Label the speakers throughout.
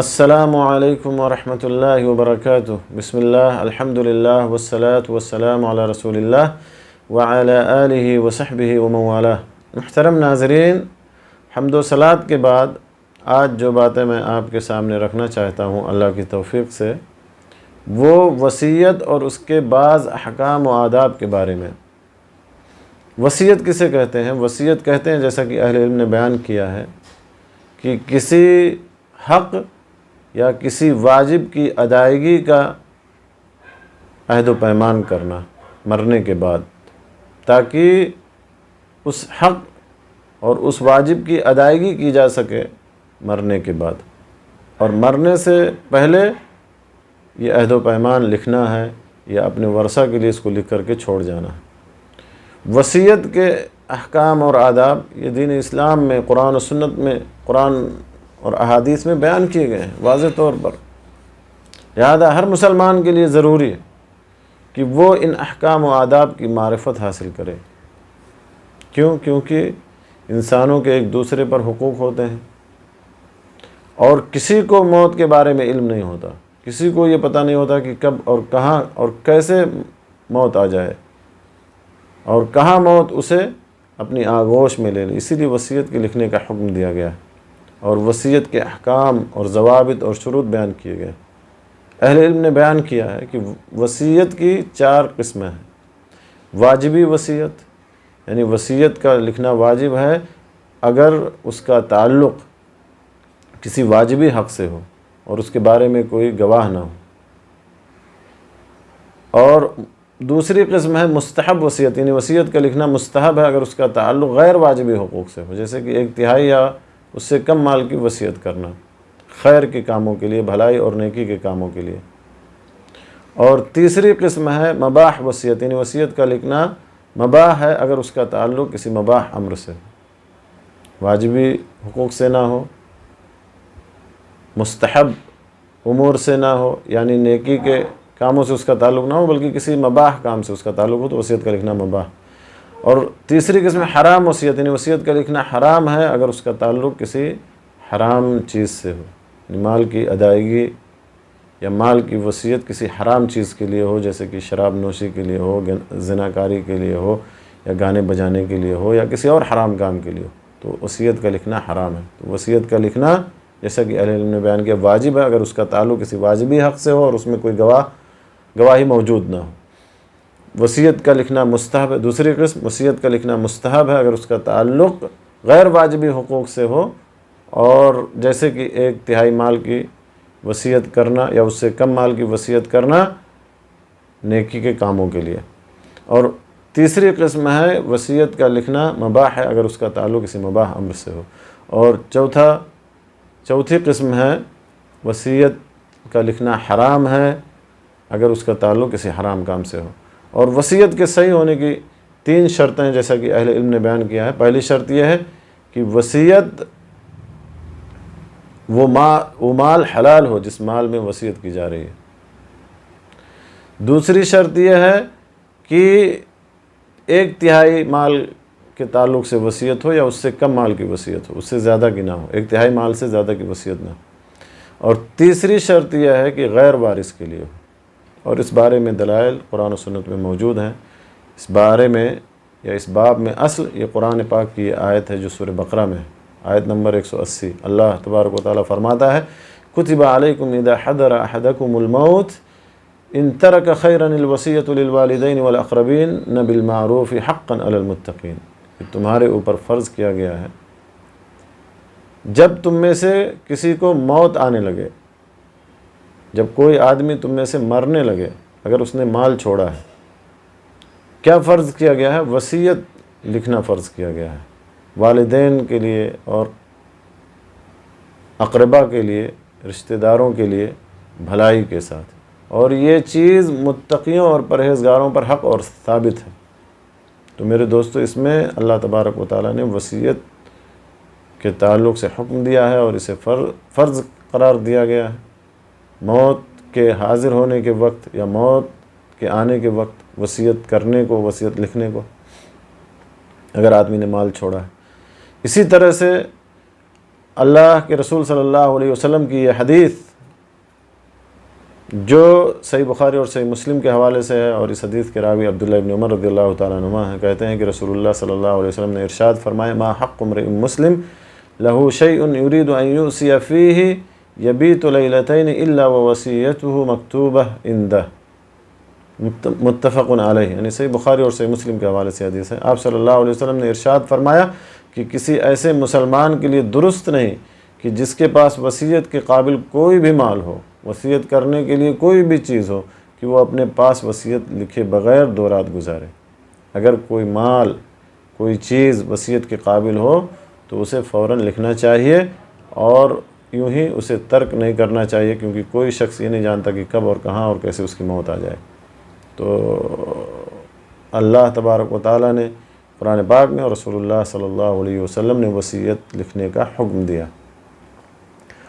Speaker 1: السلام علیکم ورحمۃ اللہ وبرکاتہ۔ بسم اللہ، الحمد للہ والصلاة والسلام علی رسول اللہ وعلی آلہ وصحبہ ومن والہ۔ محترم ناظرین، حمد و صلاۃ کے بعد آج جو باتیں میں آپ کے سامنے رکھنا چاہتا ہوں اللہ کی توفیق سے، وہ وصیت اور اس کے بعض احکام و آداب کے بارے میں۔ وصیت کسے کہتے ہیں؟ وصیت کہتے ہیں، جیسا کہ اہل علم نے بیان کیا ہے، کہ کسی حق یا کسی واجب کی ادائیگی کا عہد و پیمان کرنا مرنے کے بعد، تاکہ اس حق اور اس واجب کی ادائیگی کی جا سکے مرنے کے بعد، اور مرنے سے پہلے یہ عہد و پیمان لکھنا ہے یا اپنے ورثہ کے لیے اس کو لکھ کر کے چھوڑ جانا ہے۔ وصیت کے احکام اور آداب یہ دین اسلام میں قرآن و سنت میں، قرآن اور احادیث میں بیان کیے گئے ہیں واضح طور پر۔ لہذا ہر مسلمان کے لیے ضروری ہے کہ وہ ان احکام و آداب کی معرفت حاصل کرے۔ کیونکہ انسانوں کے ایک دوسرے پر حقوق ہوتے ہیں، اور کسی کو موت کے بارے میں علم نہیں ہوتا، کسی کو یہ پتہ نہیں ہوتا کہ کب اور کہاں اور کیسے موت آ جائے، اور کہاں موت اسے اپنی آغوش میں لے لے۔ اسی لیے وصیت کے لکھنے کا حکم دیا گیا ہے، اور وصیت کے احکام اور ضوابط اور شروط بیان کیے گئے۔ اہل علم نے بیان کیا ہے کہ وصیت کی 4 قسمیں ہیں۔ واجبی وصیت، یعنی وصیت کا لکھنا واجب ہے اگر اس کا تعلق کسی واجبی حق سے ہو اور اس کے بارے میں کوئی گواہ نہ ہو۔ اور دوسری قسم ہے مستحب وصیت، یعنی وصیت کا لکھنا مستحب ہے اگر اس کا تعلق غیر واجبی حقوق سے ہو، جیسے کہ 1/3 یا اس سے کم مال کی وصیت کرنا خیر کے کاموں کے لیے، بھلائی اور نیکی کے کاموں کے لیے۔ اور تیسری قسم ہے مباح وصیت، یعنی وصیت کا لکھنا مباح ہے اگر اس کا تعلق کسی مباح امر سے ہو، واجبی حقوق سے نہ ہو، مستحب امور سے نہ ہو، یعنی نیکی کے کاموں سے اس کا تعلق نہ ہو بلکہ کسی مباح کام سے اس کا تعلق ہو، تو وصیت کا لکھنا مباح۔ اور تیسری قسم حرام وصیت، یعنی وصیت کا لکھنا حرام ہے اگر اس کا تعلق کسی حرام چیز سے ہو، یعنی مال کی ادائیگی یا مال کی وصیت کسی حرام چیز کے لیے ہو، جیسے کہ شراب نوشی کے لیے ہو، زناکاری کے لیے ہو، یا گانے بجانے کے لیے ہو، یا کسی اور حرام کام کے لیے ہو، تو وصیت کا لکھنا حرام ہے۔ تو وصیت کا لکھنا، جیسا کہ اہل علم نے بیان کیا، واجب ہے اگر اس کا تعلق کسی واجبی حق سے ہو اور اس میں کوئی گواہی موجود نہ ہو۔ وصیت کا لکھنا مستحب ہے، دوسری قسم وصیت کا لکھنا مستحب ہے اگر اس کا تعلق غیر واجبی حقوق سے ہو، اور جیسے کہ 1/3 مال کی وصیت کرنا یا اس سے کم مال کی وصیت کرنا نیکی کے کاموں کے لیے۔ اور تیسری قسم ہے وصیت کا لکھنا مباح ہے اگر اس کا تعلق کسی مباح امر سے ہو۔ اور چوتھی قسم ہے وصیت کا لکھنا حرام ہے اگر اس کا تعلق کسی حرام کام سے ہو۔ اور وصیت کے صحیح ہونے کی 3 شرطیں جیسا کہ اہل علم نے بیان کیا ہے۔ پہلی شرط یہ ہے کہ وصیت وہ مال حلال ہو جس مال میں وصیت کی جا رہی ہے۔ دوسری شرط یہ ہے کہ 1/3 مال کے تعلق سے وصیت ہو یا اس سے کم مال کی وصیت ہو، اس سے زیادہ کی نہ ہو، 1/3 مال سے زیادہ کی وصیت نہ ہو۔ اور تیسری شرط یہ ہے کہ غیر وارث کے لیے ہو، اور اس بارے میں دلائل قرآن و سنت میں موجود ہیں۔ اس بارے میں یا اس باب میں اصل یہ قرآن پاک کی یہ آیت ہے جو سورہ بقرہ میں ہے، آیت نمبر 180۔ اللہ تبارک و تعالیٰ فرماتا ہے: کتب علیکم اذا حضر احدکم الموت ان ترک خیرا الوصیۃ للوالدین والاقربین بالمعروف حقا علی المتقین۔ تمہارے اوپر فرض کیا گیا ہے جب تم میں سے کسی کو موت آنے لگے، جب کوئی آدمی تم میں سے مرنے لگے، اگر اس نے مال چھوڑا ہے، کیا فرض کیا گیا ہے؟ وصیت لکھنا فرض کیا گیا ہے، والدین کے لیے اور اقربا کے لیے، رشتہ داروں کے لیے بھلائی کے ساتھ۔ اور یہ چیز متقیوں اور پرہیزگاروں پر حق اور ثابت ہے۔ تو میرے دوستو، اس میں اللہ تبارک و تعالیٰ نے وصیت کے تعلق سے حکم دیا ہے اور اسے فرض قرار دیا گیا ہے۔ موت کے حاضر ہونے کے وقت یا موت کے آنے کے وقت وصیت کرنے کو، وصیت لکھنے کو، اگر آدمی نے مال چھوڑا ہے۔ اسی طرح سے اللہ کے رسول صلی اللہ علیہ وسلم کی یہ حدیث جو صحیح بخاری اور صحیح مسلم کے حوالے سے ہے، اور اس حدیث کے راوی عبداللہ ابن عمر رضی اللہ تعالیٰ عنہما ہیں، کہتے ہیں کہ رسول اللہ صلی اللہ علیہ وسلم نے ارشاد فرمایا ما حق امرئ مسلم له شيء يريد ان يوصي فيه يبيت ليلتين الا ووصيته مكتوبه عنده، متفق علیہ، یعنی صحیح بخاری اور صحیح مسلم کے حوالے سے حدیث ہے۔ آپ صلی اللہ علیہ وسلم نے ارشاد فرمایا کہ کسی ایسے مسلمان کے لیے درست نہیں کہ جس کے پاس وصیت کے قابل کوئی بھی مال ہو، وصیت کرنے کے لیے کوئی بھی چیز ہو، کہ وہ اپنے پاس وصیت لکھے بغیر 2 رات گزارے۔ اگر کوئی مال، کوئی چیز وصیت کے قابل ہو تو اسے فوراً لکھنا چاہیے، اور یوں ہی اسے ترک نہیں کرنا چاہیے، کیونکہ کوئی شخص یہ نہیں جانتا کہ کب اور کہاں اور کیسے اس کی موت آ جائے۔ تو اللہ تبارک و تعالیٰ نے قرآن پاک میں اور رسول اللہ صلی اللہ علیہ وسلم نے وصیت لکھنے کا حکم دیا،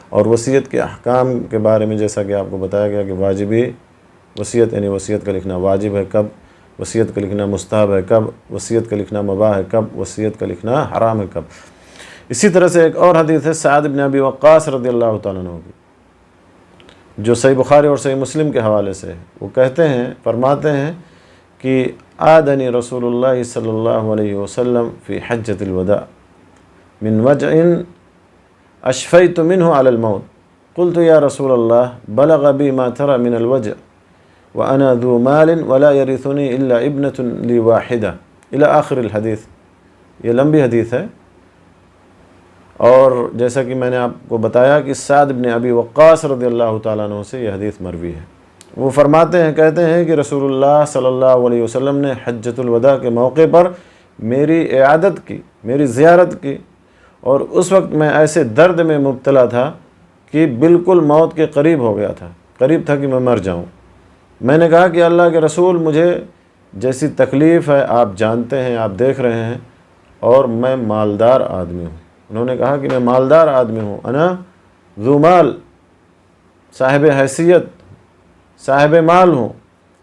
Speaker 1: اور وصیت کے احکام کے بارے میں جیسا کہ آپ کو بتایا گیا کہ واجبی وصیت، یعنی وصیت کا لکھنا واجب ہے کب، وصیت کا لکھنا مستحب ہے کب، وصیت کا لکھنا مباح ہے کب، وصیت کا لکھنا حرام ہے کب۔ اسی طرح سے ایک اور حدیث ہے سعد بن ابی وقاص رضی اللہ تعالیٰ عنہ کی، جو صحیح بخاری اور صحیح مسلم کے حوالے سے ہے۔ وہ کہتے ہیں، فرماتے ہیں کہ آدنی رسول اللہ صلی اللہ علیہ وسلم فی حجۃ الوداع من وجع اشفیت منہ علی الموت، قلت یا رسول اللہ بلغ بی ما ترى من الوجع وانا ذو مال ولا يرثني الا ابنة لی واحدہ الی آخر الحدیث۔ یہ لمبی حدیث ہے، اور جیسا کہ میں نے آپ کو بتایا کہ سعد بن ابی وقاص رضی اللہ تعالیٰ عنہ سے یہ حدیث مروی ہے۔ وہ فرماتے ہیں، کہتے ہیں کہ رسول اللہ صلی اللہ علیہ وسلم نے حجۃ الوداع کے موقع پر میری عیادت کی، میری زیارت کی، اور اس وقت میں ایسے درد میں مبتلا تھا کہ بالکل موت کے قریب ہو گیا تھا، قریب تھا کہ میں مر جاؤں۔ میں نے کہا کہ اللہ کے رسول، مجھے جیسی تکلیف ہے آپ جانتے ہیں، آپ دیکھ رہے ہیں، اور میں مالدار آدمی ہوں۔ انہوں نے کہا کہ میں مالدار آدمی ہوں، انا ذو مال، صاحب حیثیت، صاحب مال ہوں،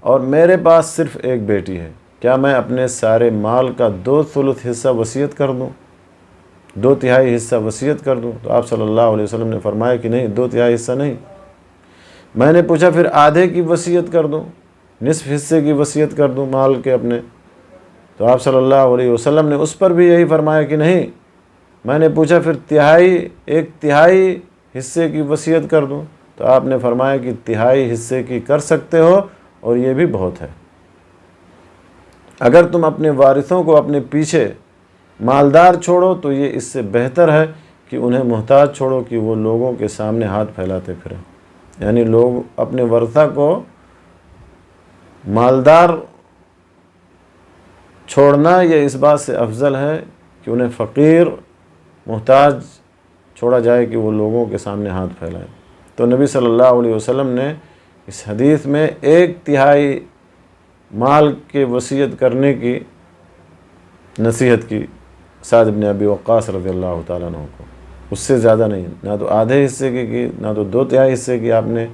Speaker 1: اور میرے پاس صرف ایک بیٹی ہے، کیا میں اپنے سارے مال کا 2/3 حصہ وصیت کر دوں، 2/3 حصہ وصیت کر دوں؟ تو آپ صلی اللہ علیہ وسلم نے فرمایا کہ نہیں، 2/3 حصہ نہیں۔ میں نے پوچھا پھر آدھے کی وصیت کر دوں، نصف حصے کی وصیت کر دوں مال کے اپنے؟ تو آپ صلی اللہ علیہ وسلم نے اس پر بھی یہی فرمایا کہ نہیں۔ میں نے پوچھا پھر 1/3 حصے کی وصیت کر دوں؟ تو آپ نے فرمایا کہ 1/3 حصے کی کر سکتے ہو، اور یہ بھی بہت ہے۔ اگر تم اپنے وارثوں کو اپنے پیچھے مالدار چھوڑو تو یہ اس سے بہتر ہے کہ انہیں محتاج چھوڑو کہ وہ لوگوں کے سامنے ہاتھ پھیلاتے پھریں۔ یعنی لوگ اپنے ورثہ کو مالدار چھوڑنا یہ اس بات سے افضل ہے کہ انہیں فقیر، محتاج چھوڑا جائے کہ وہ لوگوں کے سامنے ہاتھ پھیلائیں۔ تو نبی صلی اللہ علیہ وسلم نے اس حدیث میں 1/3 مال کے وصیت کرنے کی نصیحت کی سعد بن ابی وقاص رضی اللہ تعالیٰ عنہ کو، اس سے زیادہ نہیں، نہ تو آدھے حصے کی نہ تو 2/3 حصے کی آپ نے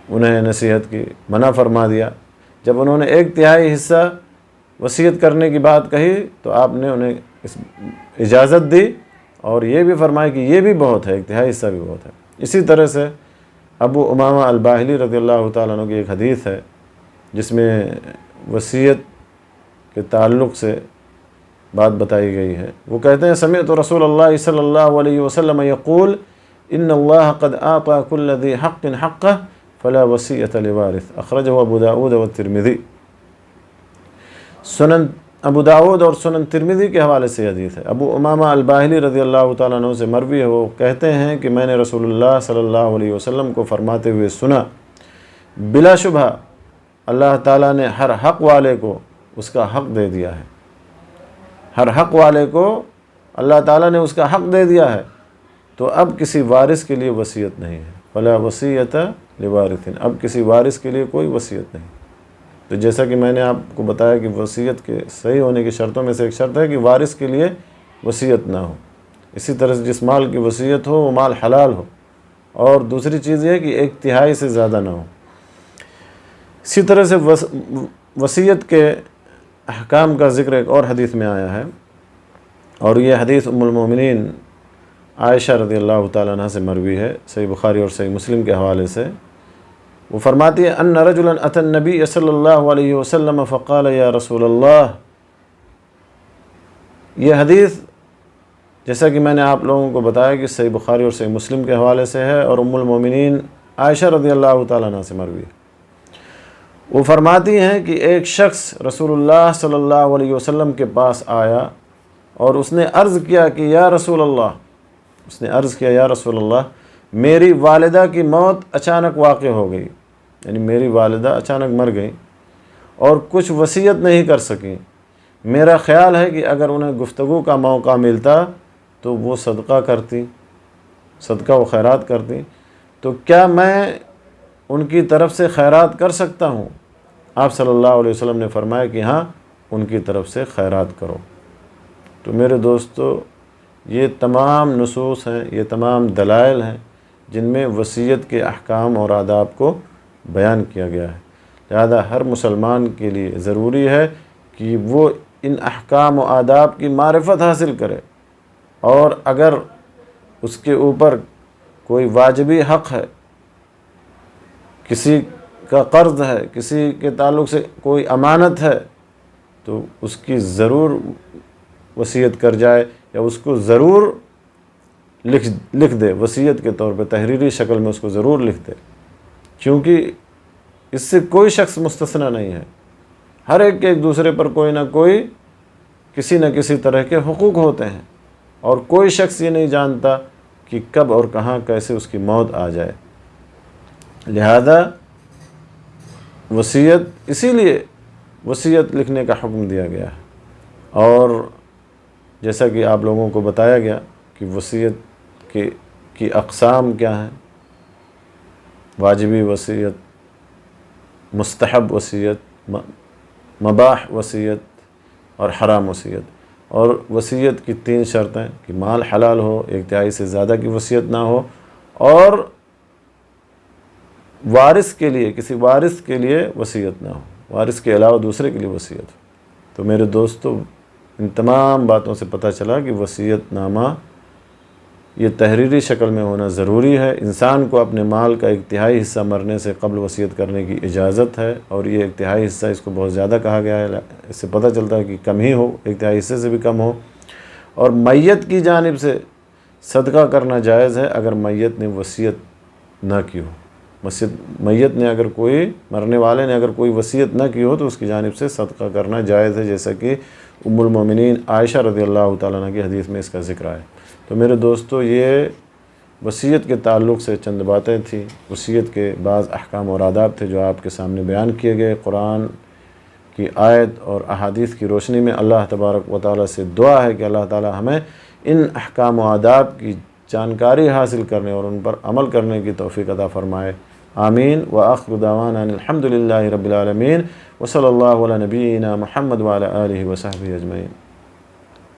Speaker 1: انہیں نصیحت کی، منع فرما دیا۔ جب انہوں نے 1/3 حصہ وصیت کرنے کی بات کہی تو آپ نے انہیں اس اجازت دی، اور یہ بھی فرمایا کہ یہ بھی بہت ہے، 1/3 حصہ بھی بہت ہے۔ اسی طرح سے ابو امامہ الباہلی رضی اللہ تعالیٰ عنہ کی ایک حدیث ہے جس میں وصیت کے تعلق سے بات بتائی گئی ہے۔ وہ کہتے ہیں سمعت رسول اللہ صلی اللہ علیہ وسلم یقول ان اللہ قد اعطى كل ذی حق حقه فلا وصیۃ لوارث، اخرجہ ابو داود والترمذی۔ سنن ابو داود اور سنن ترمذی کے حوالے سے حدیث ہے۔ ابو امامہ الباہلی رضی اللہ تعالیٰ عنہ سے مروی ہے، وہ کہتے ہیں کہ میں نے رسول اللہ صلی اللہ علیہ وسلم کو فرماتے ہوئے سنا، بلا شبہ اللہ تعالیٰ نے ہر حق والے کو اس کا حق دے دیا ہے، ہر حق والے کو اللہ تعالیٰ نے اس کا حق دے دیا ہے، تو اب کسی وارث کے لیے وصیت نہیں ہے، فلا وصیۃ لوارث، اب کسی وارث کے لیے کوئی وصیت نہیں۔ تو جیسا کہ میں نے آپ کو بتایا کہ وصیت کے صحیح ہونے کی شرطوں میں سے ایک شرط ہے کہ وارث کے لیے وصیت نہ ہو۔ اسی طرح سے جس مال کی وصیت ہو وہ مال حلال ہو، اور دوسری چیز یہ ہے کہ 1/3 سے زیادہ نہ ہو۔ اسی طرح سے وصیت کے احکام کا ذکر ایک اور حدیث میں آیا ہے، اور یہ حدیث ام المومنین عائشہ رضی اللہ تعالیٰ عنہ سے مروی ہے، صحیح بخاری اور صحیح مسلم کے حوالے سے، وہ فرماتی ہے ان رجلا اتى النبی صلی اللہ علیہ وسلم فقال یا رسول اللہ۔ یہ حدیث جیسا کہ میں نے آپ لوگوں کو بتایا کہ صحیح بخاری اور صحیح مسلم کے حوالے سے ہے اور ام المومنین عائشہ رضی اللہ تعالیٰ عنہ سے مروی ہے۔ وہ فرماتی ہیں کہ ایک شخص رسول اللہ صلی اللہ علیہ وسلم کے پاس آیا اور اس نے عرض کیا کہ یا رسول اللہ، اس نے عرض کیا یا رسول اللہ، میری والدہ کی موت اچانک واقع ہو گئی، یعنی میری والدہ اچانک مر گئی اور کچھ وصیت نہیں کر سکیں۔ میرا خیال ہے کہ اگر انہیں گفتگو کا موقع ملتا تو وہ صدقہ کرتی، صدقہ و خیرات کرتی، تو کیا میں ان کی طرف سے خیرات کر سکتا ہوں؟ آپ صلی اللہ علیہ وسلم نے فرمایا کہ ہاں، ان کی طرف سے خیرات کرو۔ تو میرے دوستو، یہ تمام نصوص ہیں، یہ تمام دلائل ہیں جن میں وصیت کے احکام اور آداب کو بیان کیا گیا ہے۔ لہذا ہر مسلمان کے لیے ضروری ہے کہ وہ ان احکام و آداب کی معرفت حاصل کرے، اور اگر اس کے اوپر کوئی واجبی حق ہے، کسی کا قرض ہے، کسی کے تعلق سے کوئی امانت ہے، تو اس کی ضرور وصیت کر جائے یا اس کو ضرور لکھ دے، وصیت کے طور پہ تحریری شکل میں اس کو ضرور لکھ دے، کیونکہ اس سے کوئی شخص مستثنی نہیں ہے۔ ہر ایک کے ایک دوسرے پر کوئی نہ کوئی کسی نہ کسی طرح کے حقوق ہوتے ہیں، اور کوئی شخص یہ نہیں جانتا کہ کب اور کہاں کیسے اس کی موت آ جائے۔ لہذا وصیت، اسی لیے وصیت لکھنے کا حکم دیا گیا ہے۔ اور جیسا کہ آپ لوگوں کو بتایا گیا کہ وصیت کی اقسام کیا ہیں، واجبی وصیت، مستحب وصیت، مباح وصیت اور حرام وصیت۔ اور وصیت کی 3 شرطیں کہ مال حلال ہو، 1/3 سے زیادہ کی وصیت نہ ہو، اور وارث کے لیے، کسی وارث کے لیے وصیت نہ ہو، وارث کے علاوہ دوسرے کے لیے وصیت ہو۔ تو میرے دوستو، ان تمام باتوں سے پتہ چلا کہ وصیت نامہ یہ تحریری شکل میں ہونا ضروری ہے۔ انسان کو اپنے مال کا 1/3 حصہ مرنے سے قبل وصیت کرنے کی اجازت ہے، اور یہ 1/3 حصہ اس کو بہت زیادہ کہا گیا ہے، اس سے پتہ چلتا ہے کہ کم ہی ہو، 1/3 حصے سے بھی کم ہو۔ اور میت کی جانب سے صدقہ کرنا جائز ہے اگر میت نے وصیت نہ کی ہو۔ میت نے اگر کوئی، مرنے والے نے اگر کوئی وصیت نہ کی ہو تو اس کی جانب سے صدقہ کرنا جائز ہے، جیسا کہ ام المومنین عائشہ رضی اللہ تعالیٰ عنہ کی حدیث میں اس کا ذکر ہے۔ تو میرے دوستو، یہ وصیت کے تعلق سے چند باتیں تھیں، وصیت کے بعض احکام اور آداب تھے جو آپ کے سامنے بیان کیے گئے۔ قرآن کی آیت اور احادیث کی روشنی میں اللہ تبارک و تعالیٰ سے دعا ہے کہ اللہ تعالیٰ ہمیں ان احکام و آداب کی جانکاری حاصل کرنے اور ان پر عمل کرنے کی توفیق عطا فرمائے۔ آمین۔ وآخر دعوانا ان الحمد للہ رب العالمین، وصلی اللہ علی نبینا محمد وعلی آلہ وصحبہ اجمعین۔